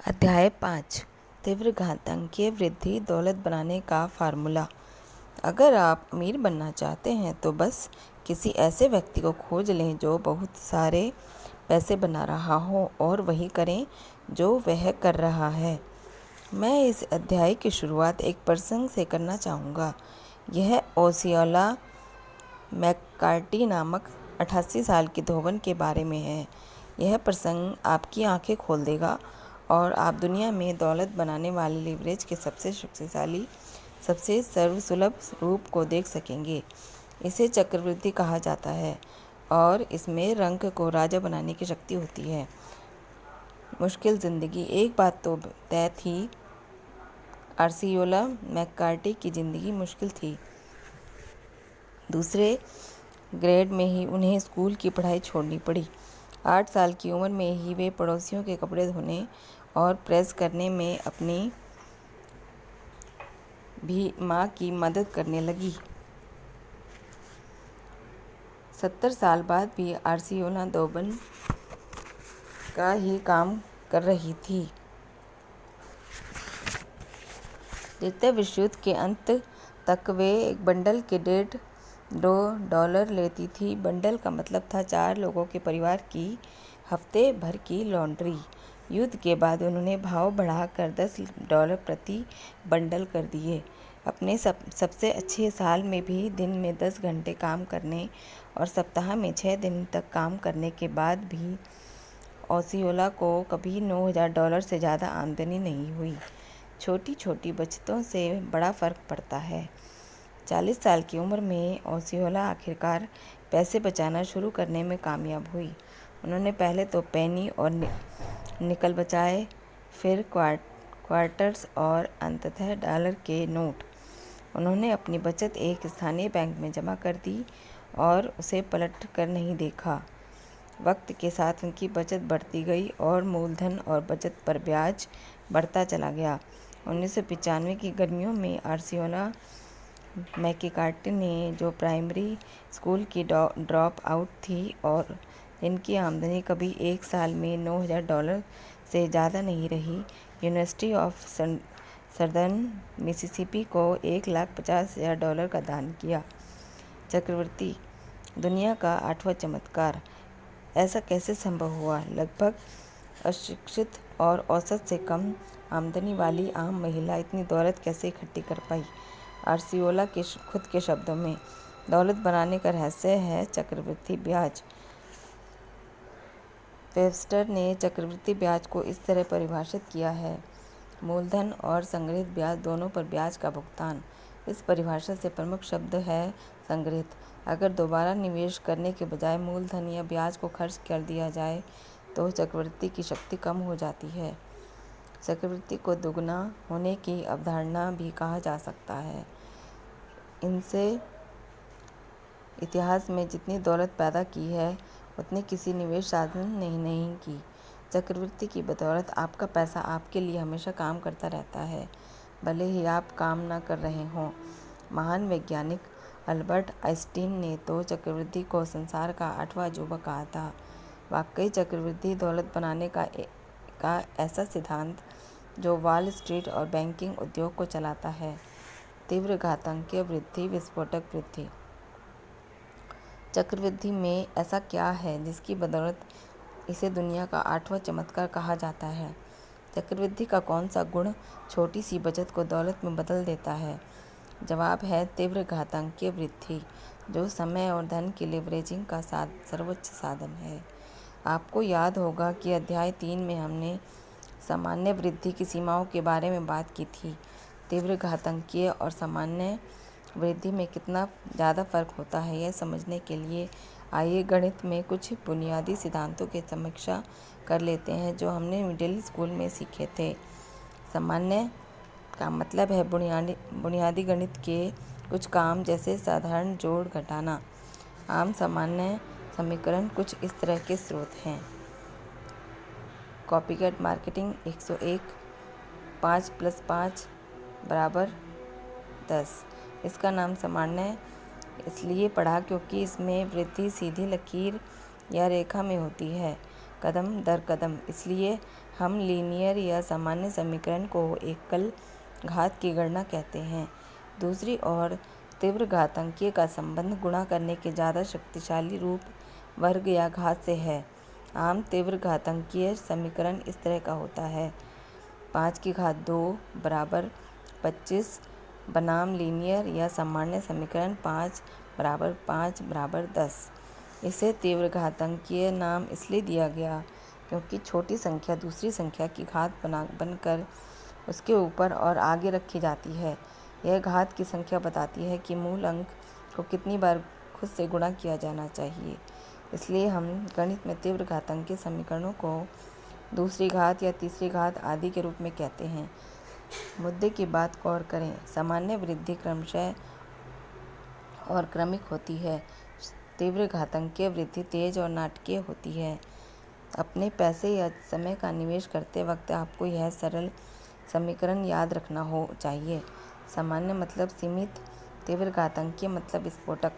अध्याय 5 तीव्र घातांकीय वृद्धि दौलत बनाने का फार्मूला। अगर आप अमीर बनना चाहते हैं तो बस किसी ऐसे व्यक्ति को खोज लें जो बहुत सारे पैसे बना रहा हो और वही करें जो वह कर रहा है। मैं इस अध्याय की शुरुआत एक प्रसंग से करना चाहूँगा। यह ओसियोला मैककार्टी नामक 88 साल की धोबन के बारे में है। यह प्रसंग आपकी आंखें खोल देगा और आप दुनिया में दौलत बनाने वाले लीवरेज के सबसे शक्तिशाली, सबसे सर्वसुलभ रूप को देख सकेंगे। इसे चक्रवृद्धि कहा जाता है और इसमें रंग को राजा बनाने की शक्ति होती है। मुश्किल ज़िंदगी। एक बात तो तय थी, आर्सियोला मैककार्टी की ज़िंदगी मुश्किल थी। दूसरे ग्रेड में ही उन्हें स्कूल की पढ़ाई छोड़नी पड़ी। 8 साल की उम्र में ही वे पड़ोसियों के कपड़े धोने और प्रेस करने में अपनी भी माँ की मदद करने लगी। 70 साल बाद भी आर्सियोला धोबन का ही काम कर रही थी। द्वितीय विश्व युद्ध के अंत तक वे एक बंडल के $1.5 लेती थी। बंडल का मतलब था 4 लोगों के परिवार की हफ्ते भर की लॉन्ड्री। युद्ध के बाद उन्होंने भाव बढ़ाकर $10 प्रति बंडल कर दिए। अपने सबसे अच्छे साल में भी दिन में 10 घंटे काम करने और सप्ताह में 6 दिन तक काम करने के बाद भी ओसियोला को कभी $9,000 से ज़्यादा आमदनी नहीं हुई। छोटी छोटी बचतों से बड़ा फ़र्क पड़ता है। 40 साल की उम्र में ओसियोला आखिरकार पैसे बचाना शुरू करने में कामयाब हुई। उन्होंने पहले तो पेनी और निकल बचाए, फिर क्वार्टर्स और अंततः डॉलर के नोट। उन्होंने अपनी बचत एक स्थानीय बैंक में जमा कर दी और उसे पलट कर नहीं देखा। वक्त के साथ उनकी बचत बढ़ती गई और मूलधन और बचत पर ब्याज बढ़ता चला गया। 1995 की गर्मियों में आर्सियोला मैककार्टी ने, जो प्राइमरी स्कूल की ड्रॉप आउट थी और जिनकी आमदनी कभी एक साल में $9,000 से ज़्यादा नहीं रही, यूनिवर्सिटी ऑफ सदर्न मिसिसिपी को $1,50,000 का दान किया। चक्रवृद्धि। दुनिया का 8वां चमत्कार। ऐसा कैसे संभव हुआ? लगभग अशिक्षित और औसत से कम आमदनी वाली आम महिला इतनी दौलत कैसे इकट्ठी कर पाई? आर्सियोला के खुद के शब्दों में, दौलत बनाने का रहस्य है चक्रवृद्धि ब्याज। वेबस्टर ने चक्रवृद्धि ब्याज को इस तरह परिभाषित किया है: मूलधन और संग्रहित ब्याज दोनों पर ब्याज का भुगतान। इस परिभाषा से प्रमुख शब्द है संग्रहित। अगर दोबारा निवेश करने के बजाय मूलधन या ब्याज को खर्च कर दिया जाए तो चक्रवृद्धि की शक्ति कम हो जाती है। चक्रवृद्धि को दुगना होने की अवधारणा भी कहा जा सकता है। इनसे इतिहास में जितनी दौलत पैदा की है उतनी किसी निवेश साधन ने नहीं की। चक्रवृद्धि की बदौलत आपका पैसा आपके लिए हमेशा काम करता रहता है, भले ही आप काम न कर रहे हों। महान वैज्ञानिक अल्बर्ट आइंस्टीन ने तो चक्रवृद्धि को संसार का 8वां अजूबा कहा था। वाकई चक्रवृद्धि दौलत बनाने का ऐसा सिद्धांत जो वॉल स्ट्रीट और बैंकिंग उद्योग को चलाता है। तीव्र घातांकीय वृद्धि, विस्फोटक वृद्धि। चक्रवृद्धि में ऐसा क्या है जिसकी बदौलत इसे दुनिया का 8वां चमत्कार कहा जाता है? चक्रवृद्धि का कौन सा गुण छोटी सी बचत को दौलत में बदल देता है? जवाब है तीव्र घातांकीय वृद्धि, जो समय और धन की लीवरेजिंग का सर्वोच्च साधन है। आपको याद होगा कि अध्याय 3 में हमने सामान्य वृद्धि की सीमाओं के बारे में बात की थी। तीव्र घातांकीय और सामान्य वृद्धि में कितना ज़्यादा फ़र्क होता है, यह समझने के लिए आइए गणित में कुछ बुनियादी सिद्धांतों की समीक्षा कर लेते हैं जो हमने मिडिल स्कूल में सीखे थे। सामान्य का मतलब है बुनियादी गणित के कुछ काम, जैसे साधारण जोड़ घटाना। आम सामान्य समीकरण कुछ इस तरह के स्रोत हैं: कॉपीकैट मार्केटिंग 101, 5 + 5 = 10। इसका नाम सामान्य इसलिए पड़ा क्योंकि इसमें वृद्धि सीधी लकीर या रेखा में होती है। कदम दर कदम। इसलिए हम लीनियर या सामान्य समीकरण को एकल घात की गणना कहते हैं। दूसरी ओर तीव्र घातांकीय का संबंध गुणा करने के ज़्यादा शक्तिशाली रूप वर्ग या घात से है। आम तीव्र घातांकीय समीकरण इस तरह का होता है: 5 की घात 2 बराबर 25 बनाम लीनियर या सामान्य समीकरण 5 बराबर 5 बराबर 10। इसे तीव्र घातांकीय नाम इसलिए दिया गया क्योंकि छोटी संख्या दूसरी संख्या की घात बनकर उसके ऊपर और आगे रखी जाती है। यह घात की संख्या बताती है कि मूल अंक को कितनी बार खुद से गुणा किया जाना चाहिए। इसलिए हम गणित में तीव्र घातांकीय समीकरणों को दूसरी घात या तीसरी घात आदि के रूप में कहते हैं। मुद्दे की बात गौर करें। सामान्य वृद्धि क्रमशः और क्रमिक होती है। तीव्र घातांकीय वृद्धि तेज और नाटकीय होती है। अपने पैसे या समय का निवेश करते वक्त आपको यह सरल समीकरण याद रखना हो चाहिए। सामान्य मतलब सीमित, तीव्र घातांकीय मतलब विस्फोटक।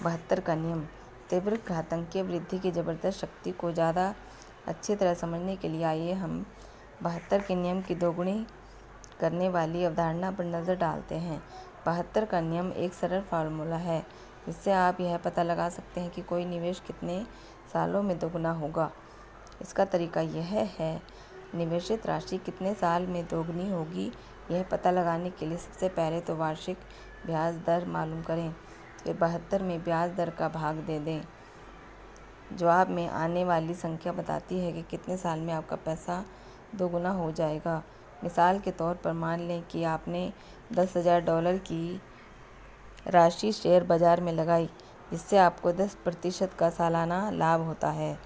72 का नियम। तीव्र घातांकीय वृद्धि की ज़बरदस्त शक्ति को ज़्यादा अच्छी तरह समझने के लिए आइए हम 72 के नियम की दोगुनी करने वाली अवधारणा पर नज़र डालते हैं। 72 का नियम एक सरल फार्मूला है जिससे आप यह पता लगा सकते हैं कि कोई निवेश कितने सालों में दोगुना होगा। इसका तरीका यह है: निवेशित राशि कितने साल में दोगुनी होगी, यह पता लगाने के लिए सबसे पहले तो वार्षिक ब्याज दर मालूम करें, फिर 72 में ब्याज दर का भाग दे दें। जवाब में आने वाली संख्या बताती है कि कितने साल में आपका पैसा दोगुना हो जाएगा। मिसाल के तौर पर मान लें कि आपने $10,000 की राशि शेयर बाजार में लगाई, जिससे आपको 10% का सालाना लाभ होता है।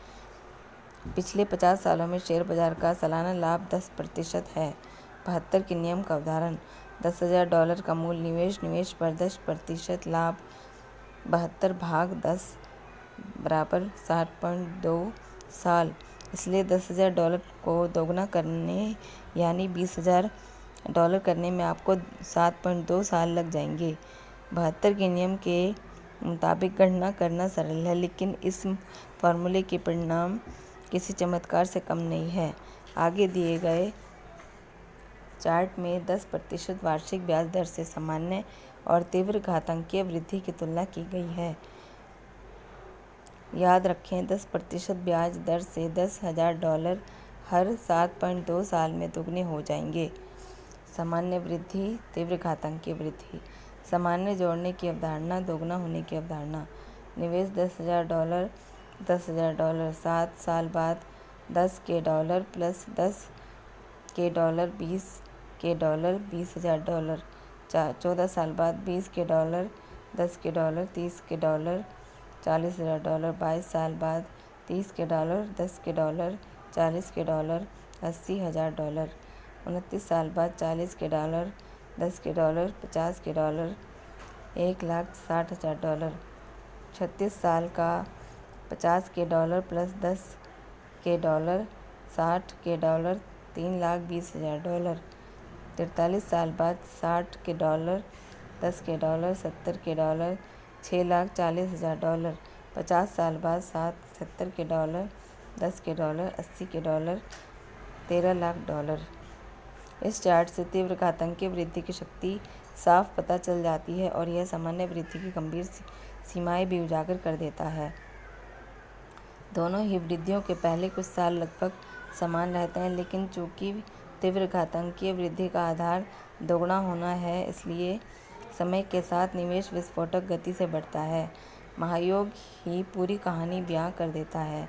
पिछले 50 सालों में शेयर बाजार का सालाना लाभ 10% है। 72 के नियम का उदाहरण: $10,000 का मूल निवेश पर 10% लाभ 72 भाग 10 बराबर 60.2 साल। इसलिए $10,000 को दोगुना करने यानी $20,000 करने में आपको 7.2 साल लग जाएंगे। 72 के नियम के मुताबिक गणना करना सरल है, लेकिन इस फॉर्मूले के परिणाम किसी चमत्कार से कम नहीं है। आगे दिए गए चार्ट में 10% वार्षिक ब्याज दर से सामान्य और तीव्र घातांकीय वृद्धि की तुलना की गई है। याद रखें, 10% ब्याज दर से $10,000 हर 7.2 साल में दोगुने हो जाएंगे। सामान्य वृद्धि, तीव्र घातांकीय वृद्धि। सामान्य जोड़ने की अवधारणा, दोगुना होने की अवधारणा। निवेश $10,000, $10,000 7 साल बाद $10 प्लस $10 $20 $20,000 14 साल बाद $20 $10 $30 $40,000 22 साल बाद $30 $10 $40 $80,000 29 साल बाद $40 $10 $50 $1,60,000 36 साल का $50 प्लस $10 $60 $3,20,000 43 साल बाद $60 $10 $70 $6,40,000 50 साल बाद $70 $10 $80 $13,00,000। इस चार्ट से तीव्र घातांकीय वृद्धि की शक्ति साफ पता चल जाती है और यह सामान्य वृद्धि की गंभीर सीमाएं भी उजागर कर देता है। दोनों ही वृद्धियों के पहले कुछ साल लगभग समान रहते हैं, लेकिन चूंकि तीव्र घातांकीय वृद्धि का आधार दोगुना होना है, इसलिए समय के साथ निवेश विस्फोटक गति से बढ़ता है। महायोग ही पूरी कहानी बयां कर देता है।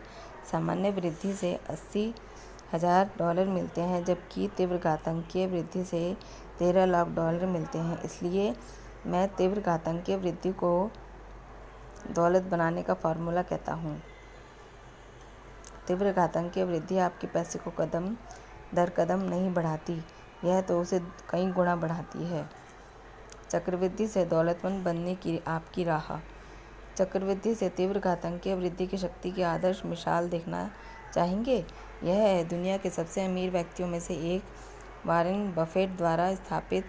सामान्य वृद्धि से $80,000 मिलते हैं, जबकि तीव्र घातांकीय वृद्धि से $13,00,000 मिलते हैं। इसलिए मैं तीव्र घातांकीय वृद्धि को दौलत बनाने का फार्मूला कहता हूँ। तीव्र घातांकीय वृद्धि आपके पैसे को कदम दर कदम नहीं बढ़ाती, यह तो उसे कई गुना बढ़ाती है। चक्रवृद्धि से दौलतमंद बनने की आपकी राह। चक्रवृद्धि से तीव्र घातांकीय वृद्धि की शक्ति की आदर्श मिसाल देखना चाहेंगे? यह है दुनिया के सबसे अमीर व्यक्तियों में से एक, वॉरेन बफेट द्वारा स्थापित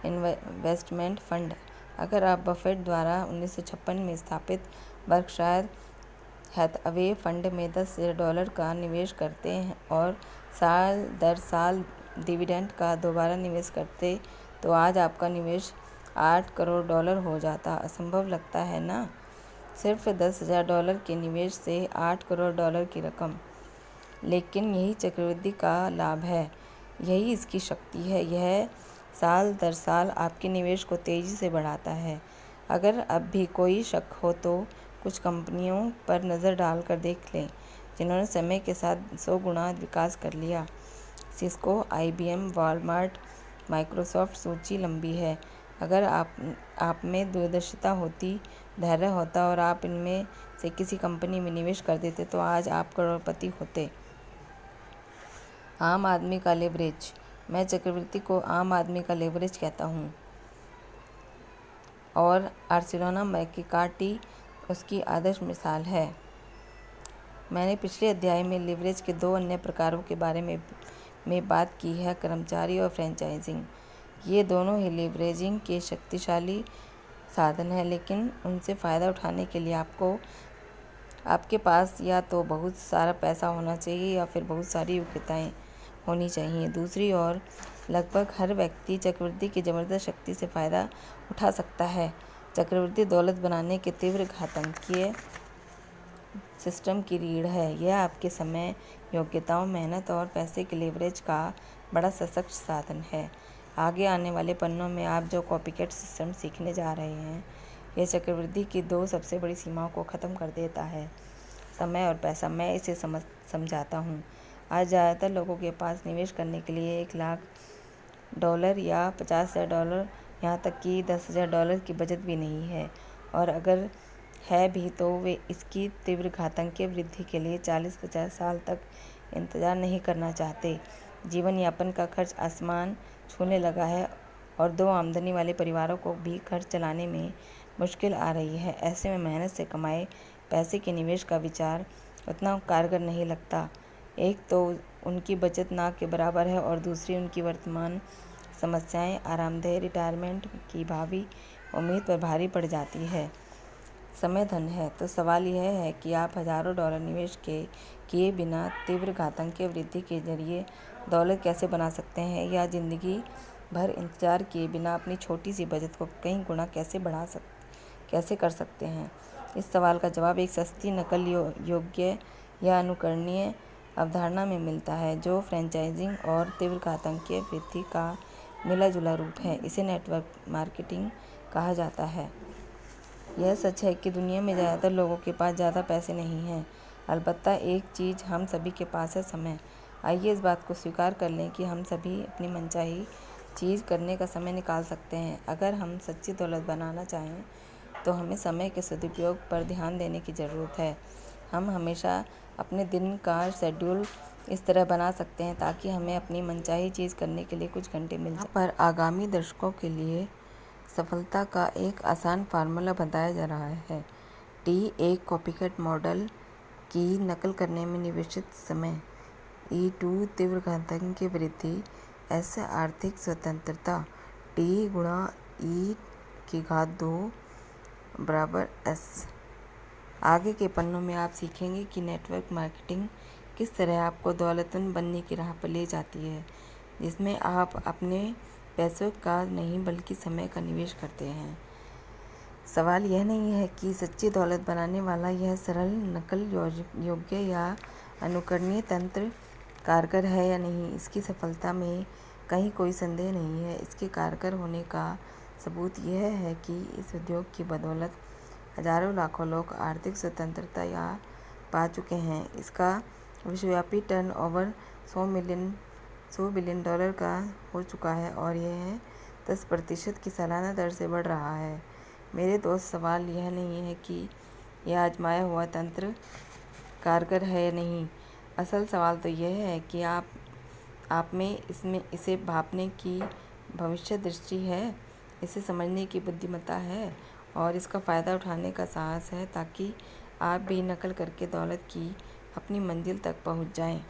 इन्वेस्टमेंट फंड। अगर आप बफेट द्वारा 1956 में स्थापित बर्कशायर हैथवे फंड में $10 का निवेश करते हैं और साल दर साल डिविडेंड का दोबारा निवेश करते तो आज आपका निवेश $8 करोड़ हो जाता। असंभव लगता है ना? सिर्फ $10,000 के निवेश से $8 करोड़ की रकम। लेकिन यही चक्रवृद्धि का लाभ है, यही इसकी शक्ति है। यह साल दर साल आपके निवेश को तेज़ी से बढ़ाता है। अगर अब भी कोई शक हो तो कुछ कंपनियों पर नज़र डालकर देख लें जिन्होंने समय के साथ 100 गुना विकास कर लिया। सिस्को, IBM, वॉलमार्ट, माइक्रोसॉफ्ट, सूची लंबी है। अगर आप में दूरदर्शिता होती, धैर्य होता और आप इनमें से किसी कंपनी में निवेश कर देते तो आज आप करोड़पति होते। आम आदमी का लेवरेज। मैं चक्रवृद्धि को आम आदमी का लेवरेज कहता हूँ और आर्सेलोना मैक्कार्टी उसकी आदर्श मिसाल है। मैंने पिछले अध्याय में लेवरेज के 2 अन्य प्रकारों के बारे में बात की है, कर्मचारी और फ्रेंचाइजिंग। ये दोनों ही लेवरेजिंग के शक्तिशाली साधन हैं, लेकिन उनसे फ़ायदा उठाने के लिए आपके पास या तो बहुत सारा पैसा होना चाहिए या फिर बहुत सारी योग्यताएं होनी चाहिए। दूसरी ओर लगभग हर व्यक्ति चक्रवृद्धि की ज़बरदस्त शक्ति से फ़ायदा उठा सकता है। चक्रवृद्धि दौलत बनाने के तीव्र घातकीय सिस्टम की रीढ़ है। यह आपके समय, योग्यताओं, मेहनत और पैसे के लेवरेज का बड़ा सशक्त साधन है। आगे आने वाले पन्नों में आप जो कॉपीकैट सिस्टम सीखने जा रहे हैं, यह चक्रवृद्धि की 2 सबसे बड़ी सीमाओं को ख़त्म कर देता है, समय और पैसा। मैं इसे समझाता हूँ। आज ज़्यादातर लोगों के पास निवेश करने के लिए $1,00,000 या $50,000, यहाँ तक कि $10,000 की बचत भी नहीं है, और अगर है भी तो वे इसकी तीव्र घातकीय वृद्धि के लिए 40-50 साल तक इंतज़ार नहीं करना चाहते। जीवन यापन का खर्च आसमान छूने लगा है और 2 आमदनी वाले परिवारों को भी घर चलाने में मुश्किल आ रही है। ऐसे में मेहनत से कमाए पैसे के निवेश का विचार उतना कारगर नहीं लगता। एक तो उनकी बचत ना के बराबर है और दूसरी उनकी वर्तमान समस्याएं आरामदेह रिटायरमेंट की भावी उम्मीद पर भारी पड़ जाती है। समय धन है, तो सवाल यह है कि आप हज़ारों डॉलर निवेश किए बिना तीव्र घातकीय वृद्धि के जरिए दौलत कैसे बना सकते हैं, या ज़िंदगी भर इंतज़ार किए बिना अपनी छोटी सी बचत को कई गुना कैसे कर सकते हैं। इस सवाल का जवाब एक सस्ती, नकल योग्य या अनुकरणीय अवधारणा में मिलता है, जो फ्रेंचाइजिंग और तीव्र घातकीय वृद्धि का मिला जुला रूप है। इसे नेटवर्क मार्केटिंग कहा जाता है। यह सच है कि दुनिया में ज़्यादातर लोगों के पास ज़्यादा पैसे नहीं हैं, अलबत्ता एक चीज़ हम सभी के पास है, समय। आइए इस बात को स्वीकार कर लें कि हम सभी अपनी मनचाही चीज़ करने का समय निकाल सकते हैं। अगर हम सच्ची दौलत बनाना चाहें तो हमें समय के सदुपयोग पर ध्यान देने की ज़रूरत है। हम हमेशा अपने दिन का शेड्यूल इस तरह बना सकते हैं ताकि हमें अपनी मनचाही चीज़ करने के लिए कुछ घंटे मिल जाए। पर आगामी दशकों के लिए सफलता का एक आसान फार्मूला बताया जा रहा है। T एक कॉपीकैट मॉडल की नकल करने में निवेशित समय, E2 तीव्र घातकीय वृद्धि, S आर्थिक स्वतंत्रता, T गुणा E⁻² बराबर S। आगे के पन्नों में आप सीखेंगे कि नेटवर्क मार्केटिंग किस तरह आपको दौलतमंद बनने की राह पर ले जाती है, जिसमें आप अपने पैसों का नहीं बल्कि समय का निवेश करते हैं। सवाल यह नहीं है कि सच्ची दौलत बनाने वाला यह सरल, नकल योग्य या अनुकरणीय तंत्र कारगर है या नहीं। इसकी सफलता में कहीं कोई संदेह नहीं है। इसके कारगर होने का सबूत यह है कि इस उद्योग की बदौलत हजारों लाखों लोग आर्थिक स्वतंत्रता पा चुके हैं। इसका विश्वव्यापी टर्नओवर $100 बिलियन का हो चुका है और यह 10% की सालाना दर से बढ़ रहा है। मेरे दोस्त, सवाल यह नहीं है कि यह आजमाया हुआ तंत्र कारगर है या नहीं। असल सवाल तो यह है कि आप में इसे भांपने की भविष्य दृष्टि है, इसे समझने की बुद्धिमत्ता है और इसका फ़ायदा उठाने का साहस है, ताकि आप भी नकल करके दौलत की अपनी मंजिल तक पहुंच जाएं।